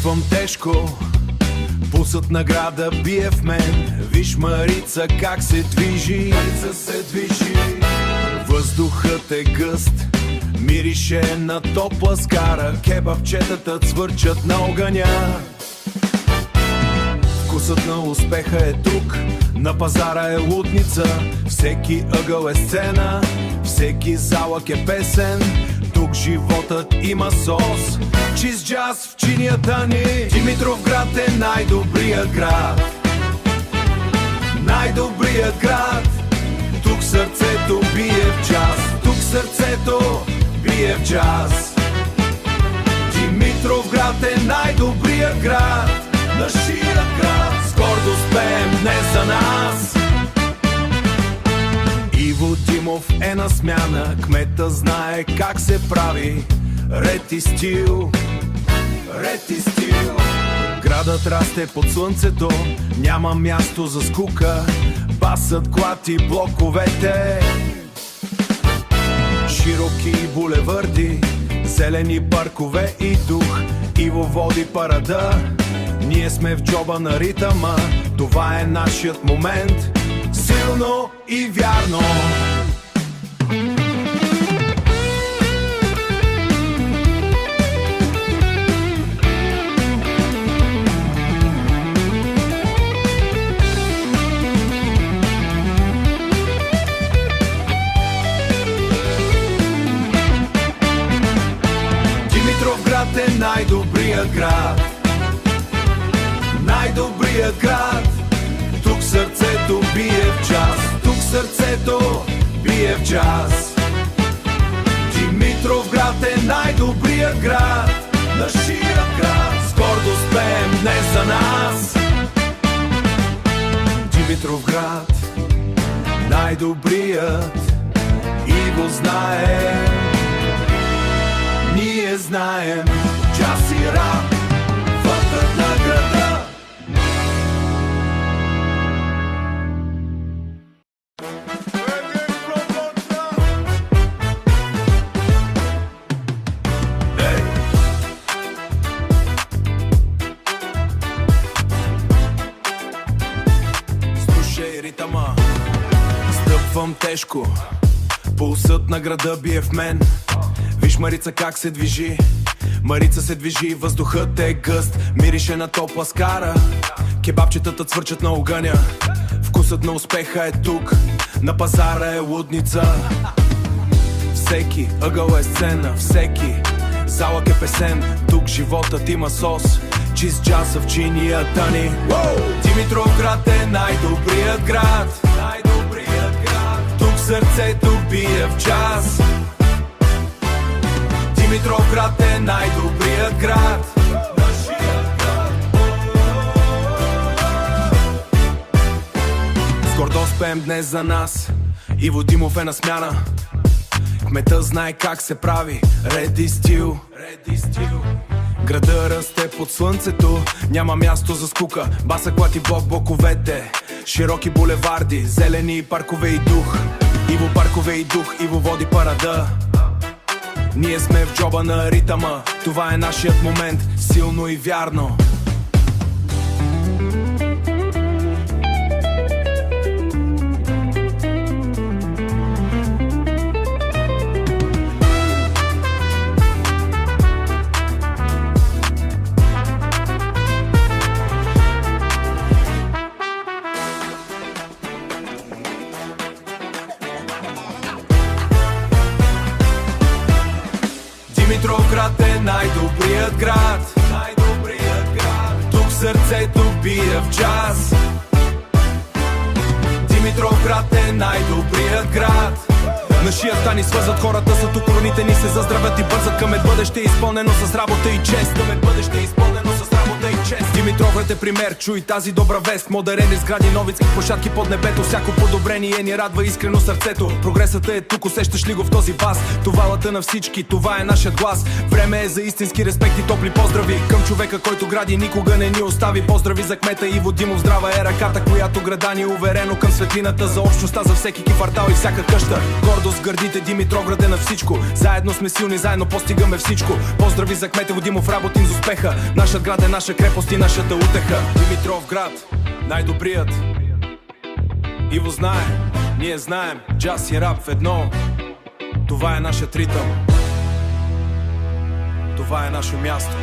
Стъпвам тежко, пулсът на града бие в мен. Виж Марица как се движи, въздухът е гъст, мирише на топла скара. Кебабчетата цвърчат на огъня. Вкусът на успеха е тук, на пазара е лудница. Всеки ъгъл е сцена, всеки залък е песен. Тук животът има сос, чист джаз в чинията ни. Димитровград е най-добрият град, най-добрият град. Тук сърцето бие в джаз, тук сърцето бие в джаз. Димитровград е най-добрият град, нашият град. С гордост пеем днес за нас. Иво Димов е на смяна, кмета знае как се прави. Ред и стил, ред и стил. Градът расте под слънцето, няма място за скука. Басът клати блоковете, широки булеварди, зелени паркове и дух. Иво води парада, ние сме в джоба на ритъма. Това е нашият момент, силно и вярно. Димитровград е най-добрият град, най-добрият град. Тук сърцето бие в джаз, тук сърцето бие в джаз. Димитровград е най-добрият град, нашият град. С гордост пеем днес за нас. Димитровград, най-добрият. Иво знае, ние знаем. Джаз и рап, вътът на града. Слушай ритъма, стъпвам тежко, пулсът на града бие в мен. Виж Марица как се движи, Марица се движи, въздухът е гъст, мирише на топла скара. Кебабчетата цвърчат на огъня, вкусът на успеха е тук, на пазара е лудница. Всеки ъгъл е сцена, всеки залък е песен. Тук животът има сос, чист джаз в чинията ни. Димитровград е най-добрият град, най-добрият град. Тук сърцето бие в джаз. Димитровград е най-добрият град, нашият град. С гордост пеем днес за нас. Иво Димов е на смяна, кмета знае как се прави. Ред и стил, ред и стил. Града расте под слънцето, няма място за скука. Баса клати блоковете, широки булеварди, зелени паркове и дух. Иво паркове и дух, Иво води парада. Ние сме в джоба на ритъма, това е нашият момент, силно и вярно. Димитровград е най-добрият град, най-добрият град. Тук сърцето бие в джаз. Димитровград е най-добрият град. Нашията ни свързват хората, са тук короните ни се заздравят и бързат към бъдеще изпълнено с работа и чест. Към бъдеще изпълнено с работа и чест. Димитровград Градът е пример, чуй тази добра вест. Модерени сгради, новицки площадки под небето. Всяко подобрение ни радва искрено сърцето. Прогресът е тук, усещаш ли го в този бас? Това лъта на всички, това е нашият глас. Време е за истински респект и топли поздрави към човека, който гради, никога не ни остави. Поздрави за кмета Иво Димов, здрава е ръката, която града ни уверено към светлината. За общността, за всеки квартал и всяка къща. Гордост гърдите, Димитровград е на всичко. Заедно сме силни, заедно постигаме всичко. Поздрави за кмета Иво Димов, работим за успеха. Нашият град е наша крепост и нашата утеха. Димитровград, най-добрият. Иво знае, ние знаем, джаз и рап в едно. Това е нашият ритъм. Това е наше място.